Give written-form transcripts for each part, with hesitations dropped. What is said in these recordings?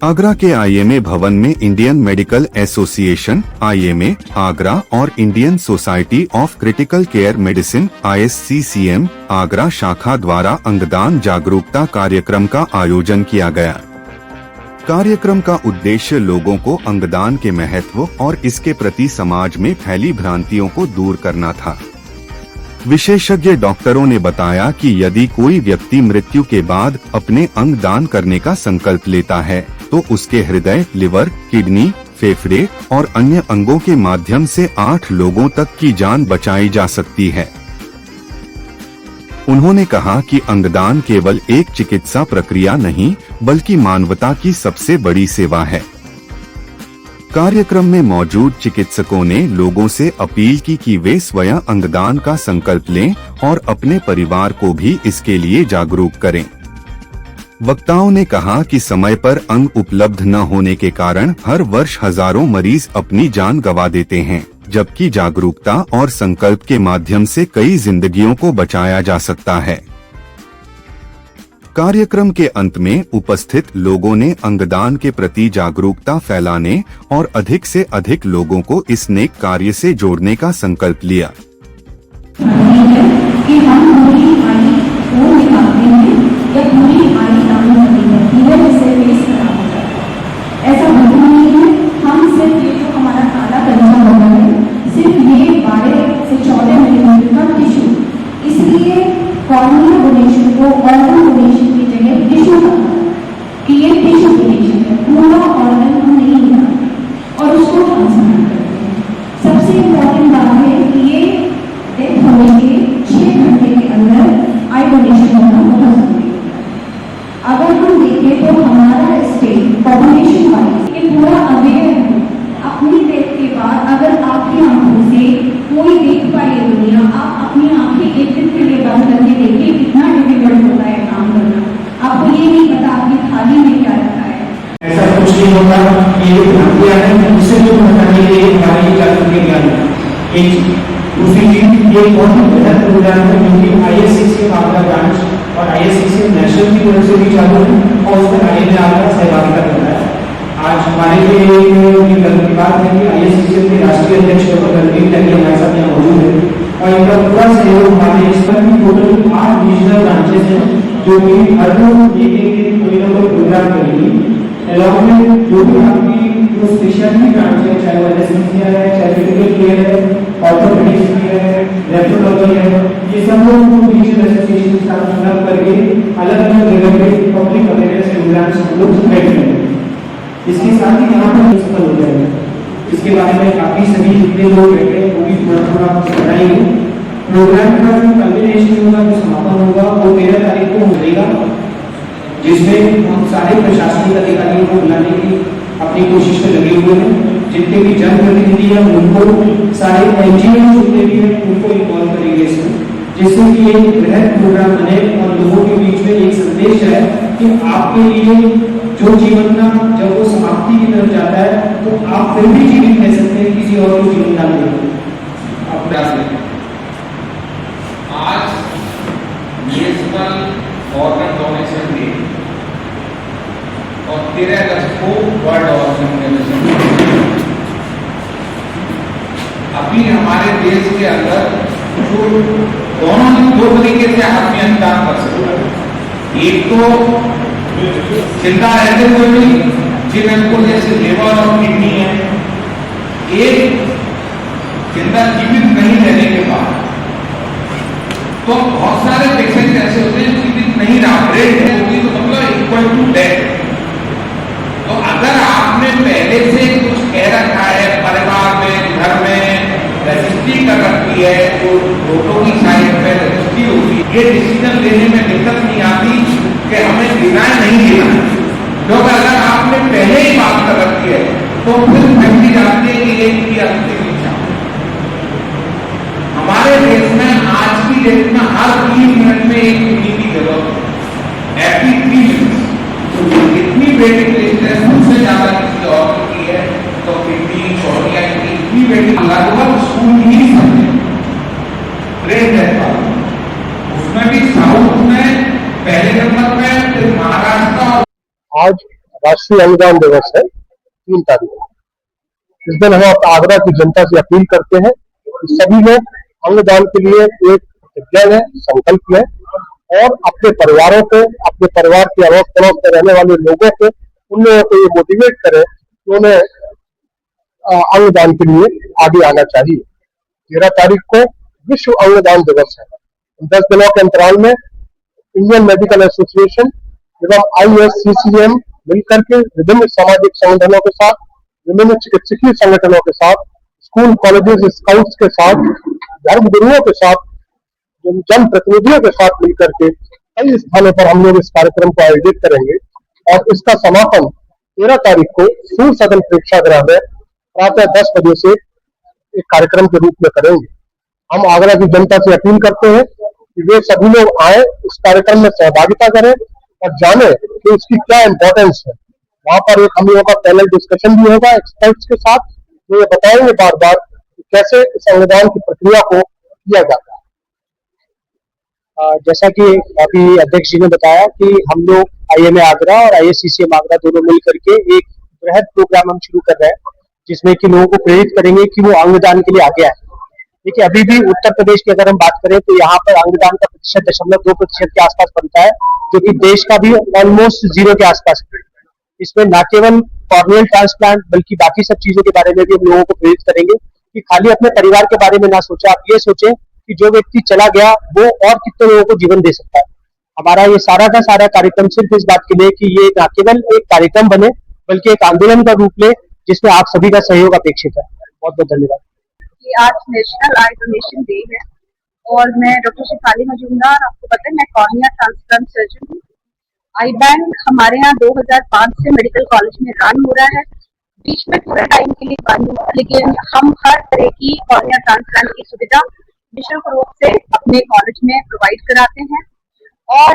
आगरा के आईएमए भवन में Indian Medical Association IMA Agra और Indian Society of Critical Care Medicine ISCCM Agra शाखा द्वारा अंगदान जागरूकता कार्यक्रम का आयोजन किया गया। कार्यक्रम का उद्देश्य लोगों को अंगदान के महत्व और इसके प्रति समाज में फैली भ्रांतियों को दूर करना था। विशेषज्ञ डॉक्टरों ने बताया कि यदि कोई व्यक्ति मृत्यु के बाद अपने अंग दान करने का संकल्प लेता है तो उसके हृदय, लिवर, किडनी, फेफड़े और अन्य अंगों के माध्यम से 8 लोगों तक की जान बचाई जा सकती है। उन्होंने कहा कि अंगदान केवल एक चिकित्सा प्रक्रिया नहीं बल्कि मानवता की सबसे बड़ी सेवा है। कार्यक्रम में मौजूद चिकित्सकों ने लोगों से अपील की कि वे स्वयं अंगदान का संकल्प लें और अपने परिवार को भी इसके लिए जागरूक करें। वक्ताओं ने कहा कि समय पर अंग उपलब्ध न होने के कारण हर वर्ष हजारों मरीज अपनी जान गंवा देते हैं, जबकि जागरूकता और संकल्प के माध्यम से कई जिंदगियों को बचाया जा सकता है। कार्यक्रम के अंत में उपस्थित लोगों ने अंगदान के प्रति जागरूकता फैलाने और अधिक से अधिक लोगों को इस नेक कार्य से जोड़ने का संकल्प लिया। कि हम पूरी आयु को निकालते हैं या पूरी आयु दान करते हैं, इधर इससे फेस खराब हो जाता है। ऐसा बिल्कुल नहीं है। हम सिर्फ ये जो हमारा काला कलमा होता है, सिर्फ ये 12 से 14 मिलीमीटर का टिश्यू, इसलिए कॉर्नियल डोनेशन को ऑर्गन डोनेशन की जगह टिश्यू रखा कि ये टिश्यू डोनेशन है, पूरा ऑर्गन हम नहीं निकालते और उसको ट्रांसप्लांट करते हैं। सबसे इम्पोर्टेंट बात है कि ये डेथ होने के 6 घंटे के अंदर आई डोनेशन होना बहुत जरूरी होता है। अगर हम देखें तो हमारा स्टेट पॉपुलेशन वाइज ये पूरा अवेयर है। अपनी डेथ के बाद अगर आपकी आंखों से कोई देख पाए दुनिया, आप अपनी आंखें एक दिन के लिए बंद करके देखिए कितना डिफिकल्ट होता है काम करना। आपको ये नहीं पता आपकी थाली में क्या रखा है। ऐसा कुछ नहीं होता। ये भ्रांतियां हैं, उससे जो हटाने के लिए हमारी जागरूकता ज्ञान एक दूसरी चीज ये बहुत ही बेहतर प्रोग्राम है क्योंकि ISCCM आगरा ब्रांच और ISCCM नेशनल की तरफ से भी चालू है और उसमें आईएमए आगरा सहभागिता कर रहा है। आज हमारे लिए गर्व की बात है कि ISCCM के राष्ट्रीय अध्यक्ष डॉक्टर रणदीप टैगोर हमारे साथ यहाँ मौजूद है और इनका पूरा सहयोग हमारे इस पर भी टोटल 8 रीजनल ब्रांचेस हैं जो कि हर रोज एक दिन कोई ना कोई प्रोग्राम करेंगी। अलॉन्ग में जो भी आपकी जो स्पेशलिटी ब्रांच है, चाहे वो एनेस्थीसिया है, चाहे क्रिटिकल केयर है, ऑर्थोपेडिक्स है, नेफ्रोलॉजी है, ये सब लोग रीजनल एसोसिएशन के साथ मिलकर करके अलग-अलग जगह पे पब्लिक अवेयरनेस प्रोग्राम्स हम लोग करेंगे। इसके साथ ही यहाँ पर सफल हो जाएगा। इसके बारे में काफी सभी जितने लोग बैठे हैं वो भी थोड़ा बताएंगे। प्रोग्राम का जो कल्मिनेशन होगा, जो समापन होगा वो 13 तारीख को होगा, जिसमें हम सारे प्रशासनिक अधिकारियों को बुलाने की अपनी कोशिश में लगे हुए हैं। जितने भी जनप्रतिनिधि हैं उनको, सारे NGO जितने भी हैं उनको इन्वॉल्व करेंगे इसमें, जिससे कि एक बृहद प्रोग्राम बने और लोगों के बीच में एक संदेश है कि आपके लिए जो जीवन का जब वो समाप्ति की तरफ जाता है तो आप फिर भी जीवित रह सकते हैं, किसी और को जीवन दान दें। आप प्रयास करें। आज नेशनल ऑर्गन डोनेशन डे और 13 अगस्त को वर्ल्ड ऑर्गन डोनेशन डे। अभी हमारे देश के अंदर जो दोनों 2 तरीके से आदमी अंगदान कर सकता है। एक तो जिंदा रहते हुए भी जिनको जैसे लिवर और किडनी है, एक जिंदा जीवित नहीं रहने के बाद। तो बहुत सारे पेशेंट ऐसे होते हैं जीवित नहीं रहा, ब्रेड है होगी तो मतलब इक्वल टू डेथ। तो अगर आपने पहले से कुछ कह रखा है, परिवार में, घर में रजिस्ट्री कर रखी है, तो फोटो की साइड में रजिस्ट्री होगी, ये डिसीजन लेने में दिक्कत नहीं आती कि हमें देना नहीं देना। क्योंकि अगर आपने पहले ही बात कर रखी है तो फिर फैमिली जानती है कि ये की अंतिम इच्छा। हमारे देश में आज की डेट में हर 3 मिनट में एक किडनी की जरूरत है। एवरी 3 मिनट इतनी वेटिंग लिस्ट है, सबसे ज्यादा किसी और की है तो किडनी, कॉर्निया की इतनी वेटिंग लगभग स्कूल ही समझे ब्रेन डेथ वाला, उसमें भी साउथ में पहले नंबर में, फिर महाराष्ट्र। आज राष्ट्रीय अंगदान दिवस है 3 तारीख को। इस दिन हम आगरा की जनता से अपील करते हैं कि सभी लोग अंगदान के लिए एक प्रतिज्ञा लें, संकल्प लें और अपने परिवारों को, अपने परिवार के अड़ोस पड़ोस में रहने वाले लोगों को, उन लोगों को ये मोटिवेट करें कि उन्हें अंगदान के लिए आगे आना चाहिए। 13 तारीख को विश्व अंगदान दिवस है। 10 दिनों के अंतराल में इंडियन मेडिकल एसोसिएशन एवं ISCCM मिलकर के विभिन्न सामाजिक संगठनों के साथ, विभिन्न चिकित्सकीय संगठनों के साथ, स्कूल कॉलेजेस स्काउट्स के साथ, धर्म गुरुओं के साथ, जन प्रतिनिधियों के साथ मिलकर के कई स्थानों पर हम लोग इस कार्यक्रम को आयोजित करेंगे और इसका समापन 13 तारीख को सूर्य सदन प्रेक्षागृह में प्रातः 10 बजे से एक कार्यक्रम के रूप में करेंगे। हम आगरा की जनता से अपील करते हैं कि वे सभी लोग आए, इस कार्यक्रम में सहभागिता करें और जाने कि इसकी क्या इम्पोर्टेंस है। वहां पर एक हम लोगों का पैनल डिस्कशन भी होगा एक्सपर्ट्स के साथ, जो ये बताएंगे बार बार कि कैसे इस अंगदान की प्रक्रिया को किया जाता है। जैसा कि अभी अध्यक्ष जी ने बताया कि हम लोग IMA आगरा और ISCCM आगरा दोनों मिल करके एक बृहद प्रोग्राम हम शुरू कर रहे हैं, जिसमें कि लोगों को प्रेरित करेंगे कि वो अंगदान के लिए आगे आए। देखिए, अभी भी उत्तर प्रदेश की अगर हम बात करें तो यहाँ पर अंगदान का प्रतिशत 0.2% के आसपास बनता है, जो कि देश का भी ऑलमोस्ट 0 के आसपास है। इसमें न केवल कॉर्नियल ट्रांसप्लांट बल्कि बाकी सब चीजों के बारे में भी हम लोगों को प्रेरित करेंगे कि खाली अपने परिवार के बारे में ना सोचे, आप ये सोचें कि जो व्यक्ति चला गया वो और कितने लोगों को जीवन दे सकता है। हमारा ये सारा का सारा कार्यक्रम सिर्फ इस बात के लिए कि ये न केवल एक कार्यक्रम बने बल्कि एक आंदोलन का रूप ले, जिसमें आप सभी का सहयोग अपेक्षित है। बहुत बहुत धन्यवाद। आज नेशनल आई डोनेशन डे है और मैं डॉक्टर शेफाली मजूमदार, आपको पता है मैं कॉर्निया ट्रांसप्लांट सर्जन हूँ। आई बैंक हमारे यहाँ 2005 से मेडिकल कॉलेज में रन हो रहा है। बीच में थोड़ा टाइम के लिए बंद हुआ, लेकिन हम हर तरह की कॉर्निया ट्रांसप्लांट की सुविधा निःशुल्क रूप से अपने कॉलेज में प्रोवाइड कराते हैं और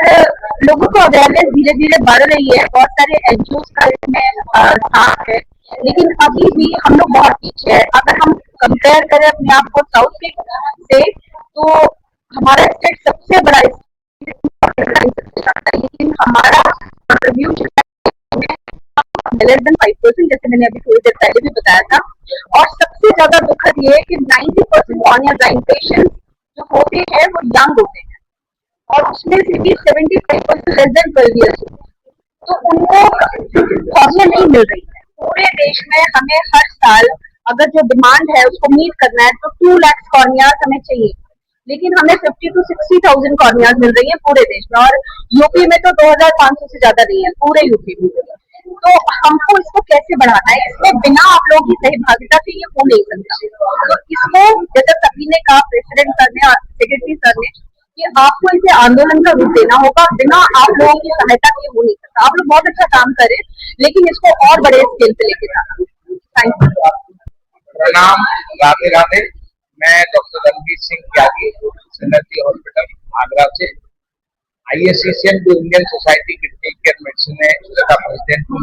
लोगों को अवेयरनेस धीरे धीरे बढ़ रही है। बहुत सारे NGOs का इसमें साथ है, लेकिन अभी भी हम लोग बहुत पीछे है। अगर हम कंपेयर करें अपने आप को साउथ से, तो हमारा स्टेट सबसे बड़ा लेकिन हमारा कंट्रीब्यूशन लेस देन 5%, जैसे मैंने अभी थोड़ी देर पहले भी बताया था। और सबसे ज्यादा दुखद ये है कि 90% कॉर्निया ब्लाइंड पेशेंट जो होते हैं वो यंग होते हैं और उसमें से भी 75% लेस देन 12 ईयर्स, तो उनको कॉर्निया नहीं मिल रही है। पूरे देश में हमें हर साल अगर जो डिमांड है उसको मीट करना है तो 2 लाख कॉर्नियाज हमें चाहिए, लेकिन हमें 50 to 60,000 कॉर्नियाज मिल रही है पूरे देश में और यूपी में तो 2,500 से ज्यादा नहीं है पूरे यूपी में। तो हमको इसको कैसे बढ़ाना है, इसमें बिना आप लोगों की सहभागिता के ये हो नहीं सकता। तो इसको जैसे सभी ने कहा, प्रेसिडेंट सर ने, सेक्रेटरी सर ने, कि आपको इसे आंदोलन का रूप देना होगा। बिना आप लोगों की सहायता के हो नहीं सकता। आप लोग बहुत अच्छा काम करें, लेकिन इसको और बड़े स्केल पे लेके जाना। Thank you. प्रणाम, राधे राधे। मैं डॉक्टर रणवीर सिंह त्यागी, सिनर्जी हॉस्पिटल आगरा से ISCCM जो Indian society critical Care medicine है उसका प्रेसिडेंट हूँ।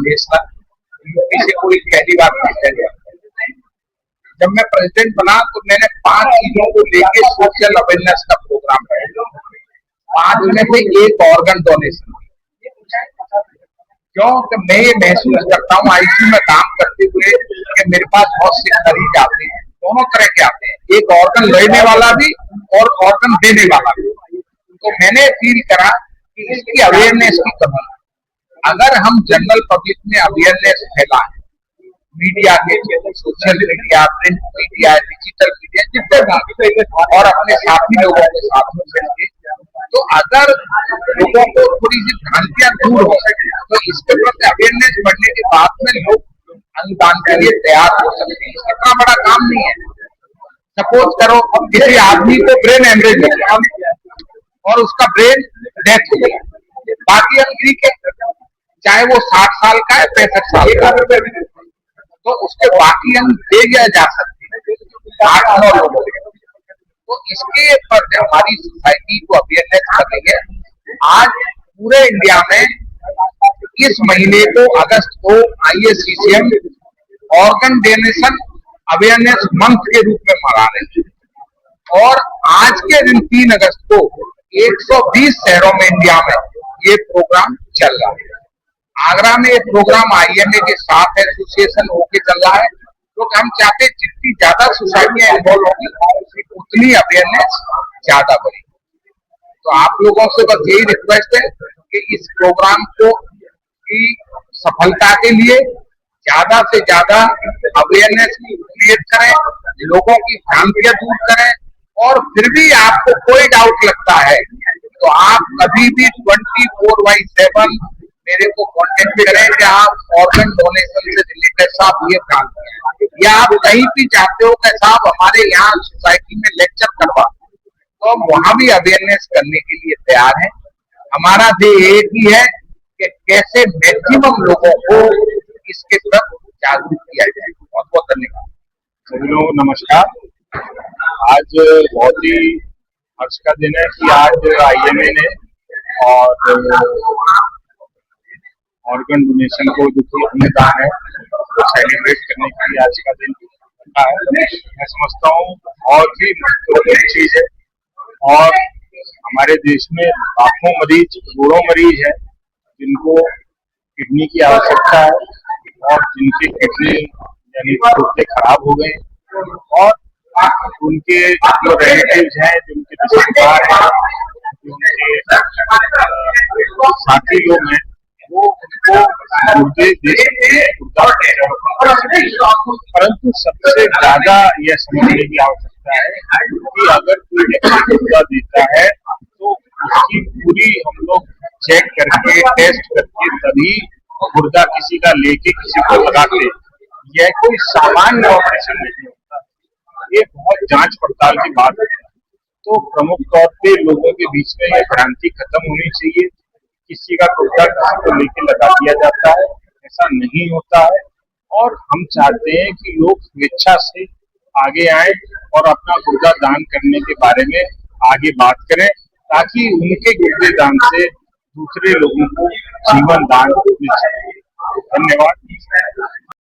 यूपी से कोई पहली बार प्रेसिडेंट बना। जब मैं प्रेसिडेंट बना तो मैंने 5 चीजों को लेके सोशल अवेयरनेस का प्रोग्राम बनाया। 5 में से एक ऑर्गन डोनेशन। क्यों कि मैं ये महसूस करता हूँ ICU में काम करते हुए कि मेरे पास बहुत से मरीज आते हैं, दोनों तरह के आते हैं, एक ऑर्गन लेने वाला भी और ऑर्गन देने वाला भी। तो मैंने फील करा कि इसकी अवेयरनेस की कमी। अगर हम जनरल पब्लिक में अवेयरनेस फैलाएं, मीडिया के जरिए, social media, print media, digital media, जितने भी, और अपने साथी लोगों के साथ में मिलकर, तो अगर लोगों को थोड़ी सी भ्रांतियां दूर हो सके तो इसके प्रति अवेयरनेस बढ़ने के बाद में लोग अंगदान के लिए तैयार हो सकते हैं। इतना बड़ा काम नहीं है। सपोज करो किसी आदमी को ब्रेन हेमरेज हो गया और उसका ब्रेन डेथ हो गया, बाकी हम ठीक है, चाहे वो 60 साल का है 65 साल का है, तो उसके बाकी अंग दे दिया जा सकते हैं 8-9 लोगों को। तो इसके पर हमारी सोसाइटी को अवेयरनेस कर रही है। आज पूरे इंडिया में इस महीने को अगस्त को ISCCM organ donation awareness month के रूप में मना रहे हैं और आज के दिन 3 अगस्त को 120 शहरों में इंडिया में ये प्रोग्राम चल रहा है। आगरा में ये प्रोग्राम आईएमए के साथ एसोसिएशन होके चल रहा है, क्योंकि हम चाहते हैं जितनी ज्यादा सोसाइटियां इन्वॉल्व होगी उतनी अवेयरनेस ज्यादा बढ़ेगी। तो आप लोगों से बस यही रिक्वेस्ट है कि इस प्रोग्राम को की सफलता के लिए ज्यादा से ज्यादा अवेयरनेस क्रिएट करें, लोगों की भ्रांतियां दूर करें, और फिर भी आपको कोई डाउट लगता है तो आप कभी भी 24/7 मेरे को कांटेक्ट करें कि आप ऑर्गन डोनेशन से रिलेटेड साहब ये भ्रांति है, या आप कहीं भी चाहते हो कि साहब हमारे यहाँ सोसाइटी में लेक्चर करवा, तो हम वहां भी अवेयरनेस करने के लिए तैयार हैं। हमारा ध्येय एक ही है कि कैसे मैक्सिमम लोगों को इसके तरफ जागरूक किया जाए। बहुत बहुत धन्यवाद। सभी लोगों को नमस्कार। आज बहुत ही हर्ष का दिन है कि आज आईएमए ने और ऑर्गन डोनेशन को जो कि अन्नदान है वो सेलिब्रेट करने के लिए आज का दिन रखा है। मैं समझता हूँ बहुत ही महत्वपूर्ण चीज है, और हमारे देश में लाखों मरीज, करोड़ों मरीज है जिनको किडनी की आवश्यकता है, और जिनके किडनी यानी गुर्दे खराब हो गए, और उनके जो रिलेटिव्स हैं, जिनके रिश्तेदार हैं, जिनके साथी लोग हैं, वो उनको गुर्दे दे सकते हैं, परंतु सबसे ज्यादा यह समझने की आवश्यकता है कि अगर कोई व्यक्ति गुर्दा देता है तो उसकी पूरी हम लोग चेक करके, टेस्ट करके तभी गुर्दा किसी का लेके किसी को लगाते। यह कोई सामान्य ऑपरेशन नहीं होता, ये बहुत जांच पड़ताल की बात है। तो प्रमुख तौर पे लोगों के बीच में यह भ्रांति खत्म होनी चाहिए। किसी का गुर्दा किसी को लेके लगा दिया जाता है, ऐसा नहीं होता है। और हम चाहते हैं कि लोग स्वेच्छा से आगे आए और अपना गुर्दा दान करने के बारे में आगे बात करें, ताकि उनके गुर्दे दान से दूसरे लोगों को जीवन दान मिल सके। धन्यवाद।